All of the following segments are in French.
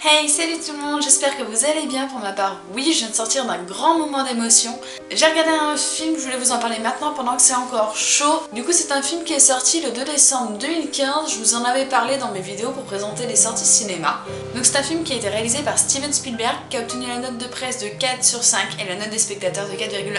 Hey, salut tout le monde, j'espère que vous allez bien. Pour ma part, oui, je viens de sortir d'un grand moment d'émotion. J'ai regardé un film, je voulais vous en parler maintenant pendant que c'est encore chaud. Du coup, c'est un film qui est sorti le 2 décembre 2015. Je vous en avais parlé dans mes vidéos pour présenter les sorties cinéma. Donc c'est un film qui a été réalisé par Steven Spielberg, qui a obtenu la note de presse de 4 sur 5 et la note des spectateurs de 4,1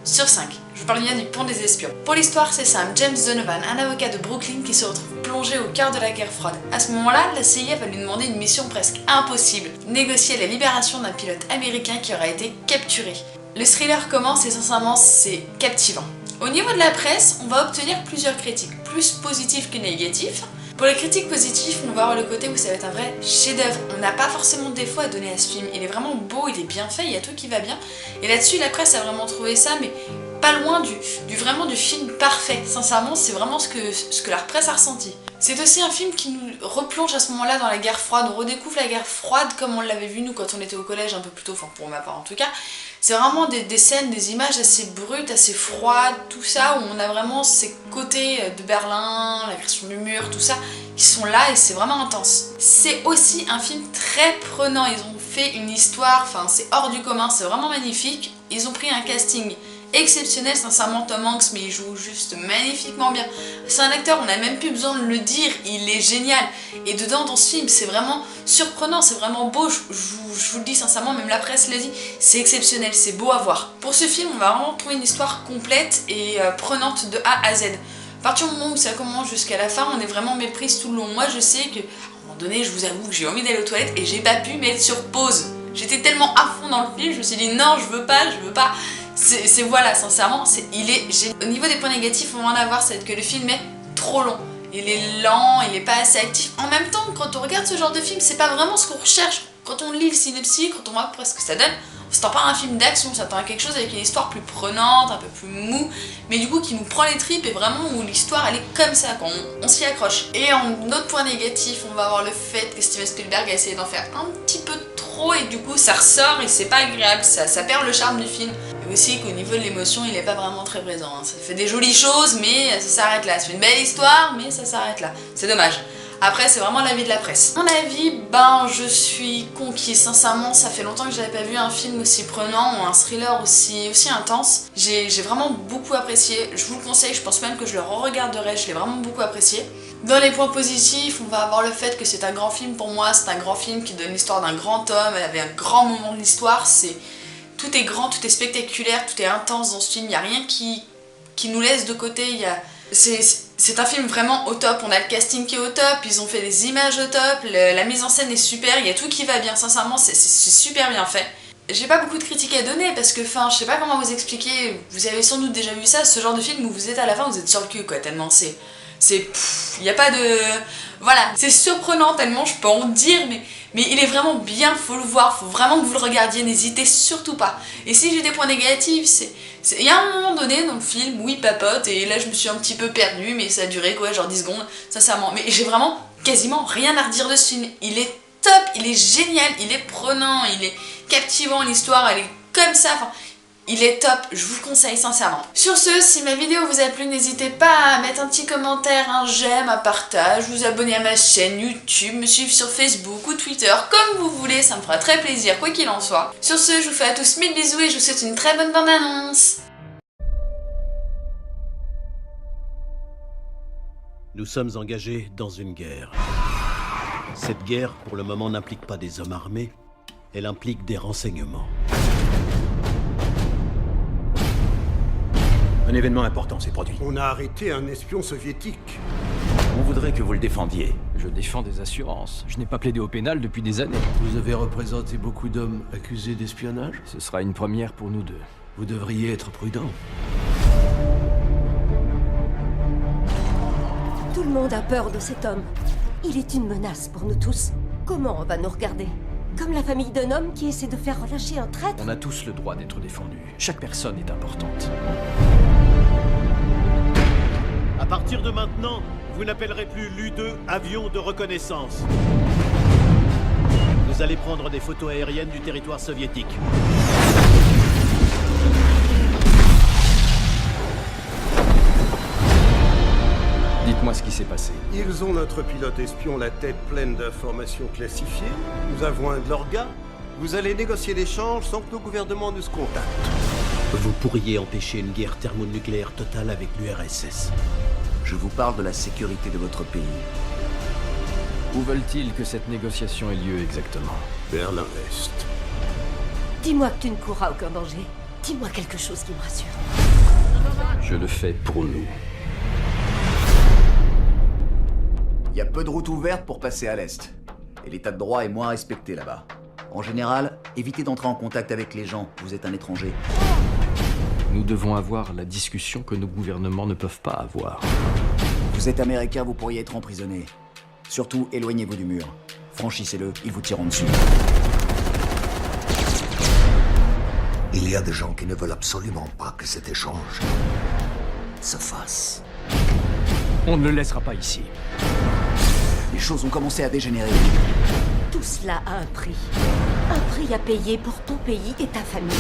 sur 5. Je vous parle bien du Pont des Espions. Pour l'histoire, c'est simple, James Donovan, un avocat de Brooklyn qui se retrouve plongé au cœur de la guerre froide. À ce moment-là, la CIA va lui demander une mission presque impossible, négocier la libération d'un pilote américain qui aura été capturé. Le thriller commence et sincèrement, c'est captivant. Au niveau de la presse, on va obtenir plusieurs critiques, plus positives que négatives. Pour les critiques positives, on va avoir le côté où ça va être un vrai chef-d'œuvre. On n'a pas forcément de défaut à donner à ce film. Il est vraiment beau, il est bien fait, il y a tout qui va bien. Et là-dessus, la presse a vraiment trouvé ça, mais pas loin du film parfait. Sincèrement, c'est vraiment ce que la presse a ressenti. C'est aussi un film qui nous replonge à ce moment-là dans la guerre froide. On redécouvre la guerre froide comme on l'avait vu nous quand on était au collège un peu plus tôt, enfin pour ma part en tout cas. C'est vraiment des scènes, des images assez brutes, assez froides, tout ça, où on a vraiment ces côtés de Berlin, la création du mur, tout ça, qui sont là et c'est vraiment intense. C'est aussi un film très prenant, ils ont fait une histoire, enfin c'est hors du commun, c'est vraiment magnifique. Ils ont pris un casting exceptionnel, sincèrement Tom Hanks, mais il joue juste magnifiquement bien. C'est un acteur, on n'a même plus besoin de le dire, il est génial. Et dedans, dans ce film, c'est vraiment surprenant, c'est vraiment beau, je vous le dis sincèrement, même la presse le dit, c'est exceptionnel, c'est beau à voir. Pour ce film, on va vraiment trouver une histoire complète et prenante de A à Z. À partir du moment où ça commence jusqu'à la fin, on est vraiment méprise tout le long. Moi, je sais que, à un moment donné, je vous avoue que j'ai envie d'aller aux toilettes et j'ai pas pu mettre sur pause. J'étais tellement à fond dans le film, je me suis dit non, je veux pas. C'est voilà, sincèrement, il est génial. Au niveau des points négatifs, on va en avoir, c'est que le film est trop long. Il est lent, il est pas assez actif. En même temps, quand on regarde ce genre de film, c'est pas vraiment ce qu'on recherche. Quand on lit le synopsis, quand on voit après ce que ça donne, on s'attend pas à un film d'action, on s'attend à quelque chose avec une histoire plus prenante, un peu plus mou, mais du coup qui nous prend les tripes et vraiment où l'histoire elle est comme ça, quand on s'y accroche. Et en autre point négatif, on va avoir le fait que Steven Spielberg a essayé d'en faire un petit peu trop et du coup ça ressort et c'est pas agréable, ça perd le charme du film. Et aussi qu'au niveau de l'émotion, il est pas vraiment très présent. Hein. Ça fait des jolies choses, mais ça s'arrête là. C'est une belle histoire, mais ça s'arrête là. C'est dommage. Après, c'est vraiment l'avis de la presse. Mon avis, je suis conquise. Sincèrement, ça fait longtemps que j'avais pas vu un film aussi prenant ou un thriller aussi intense. J'ai vraiment beaucoup apprécié. Je vous le conseille, je pense même que je le re-regarderai. Je l'ai vraiment beaucoup apprécié. Dans les points positifs, on va avoir le fait que c'est un grand film pour moi. C'est un grand film qui donne l'histoire d'un grand homme avec un grand moment de l'histoire. Tout est grand, tout est spectaculaire, tout est intense dans ce film, il n'y a rien qui nous laisse de côté, c'est un film vraiment au top, on a le casting qui est au top, ils ont fait des images au top, la mise en scène est super, il y a tout qui va bien, sincèrement c'est super bien fait. J'ai pas beaucoup de critiques à donner parce que, je sais pas comment vous expliquer, vous avez sans doute déjà vu ça, ce genre de film où vous êtes à la fin, vous êtes sur le cul quoi, tellement il n'y a pas de... Voilà, c'est surprenant tellement je peux en dire, mais il est vraiment bien, faut le voir, faut vraiment que vous le regardiez, n'hésitez surtout pas. Et si j'ai des points négatifs, il y a un moment donné dans le film où il papote, et là je me suis un petit peu perdue, mais ça a duré quoi, genre 10 secondes, sincèrement. Mais j'ai vraiment quasiment rien à redire de ce film, il est top, il est génial, il est prenant, il est captivant, l'histoire elle est comme ça, il est top, je vous le conseille sincèrement. Sur ce, si ma vidéo vous a plu, n'hésitez pas à mettre un petit commentaire, un j'aime, un partage, vous abonner à ma chaîne YouTube, me suivre sur Facebook ou Twitter, comme vous voulez, ça me fera très plaisir, quoi qu'il en soit. Sur ce, je vous fais à tous 1000 bisous et je vous souhaite une très bonne bande-annonce. Nous sommes engagés dans une guerre. Cette guerre, pour le moment, n'implique pas des hommes armés, elle implique des renseignements. Un événement important s'est produit. On a arrêté un espion soviétique. On voudrait que vous le défendiez. Je défends des assurances. Je n'ai pas plaidé au pénal depuis des années. Vous avez représenté beaucoup d'hommes accusés d'espionnage? Ce sera une première pour nous deux. Vous devriez être prudent. Tout le monde a peur de cet homme. Il est une menace pour nous tous. Comment on va nous regarder? Comme la famille d'un homme qui essaie de faire relâcher un traître? On a tous le droit d'être défendus. Chaque personne est importante. À partir de maintenant, vous n'appellerez plus l'U-2 avion de reconnaissance. Vous allez prendre des photos aériennes du territoire soviétique. Dites-moi ce qui s'est passé. Ils ont notre pilote espion la tête pleine d'informations classifiées. Nous avons un de leurs gars. Vous allez négocier l'échange sans que nos gouvernements ne se contactent. Vous pourriez empêcher une guerre thermonucléaire totale avec l'URSS. Je vous parle de la sécurité de votre pays. Où veulent-ils que cette négociation ait lieu exactement? Berlin-Est. Dis-moi que tu ne courras aucun danger. Dis-moi quelque chose qui me rassure. Je le fais pour nous. Il y a peu de routes ouvertes pour passer à l'Est. Et l'état de droit est moins respecté là-bas. En général, évitez d'entrer en contact avec les gens. Vous êtes un étranger. Nous devons avoir la discussion que nos gouvernements ne peuvent pas avoir. Vous êtes américain, vous pourriez être emprisonné. Surtout, éloignez-vous du mur. Franchissez-le, ils vous tireront dessus. Il y a des gens qui ne veulent absolument pas que cet échange se fasse. On ne le laissera pas ici. Les choses ont commencé à dégénérer. Tout cela a un prix. Un prix à payer pour ton pays et ta famille.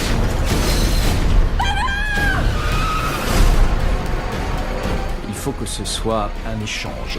Il faut que ce soit un échange.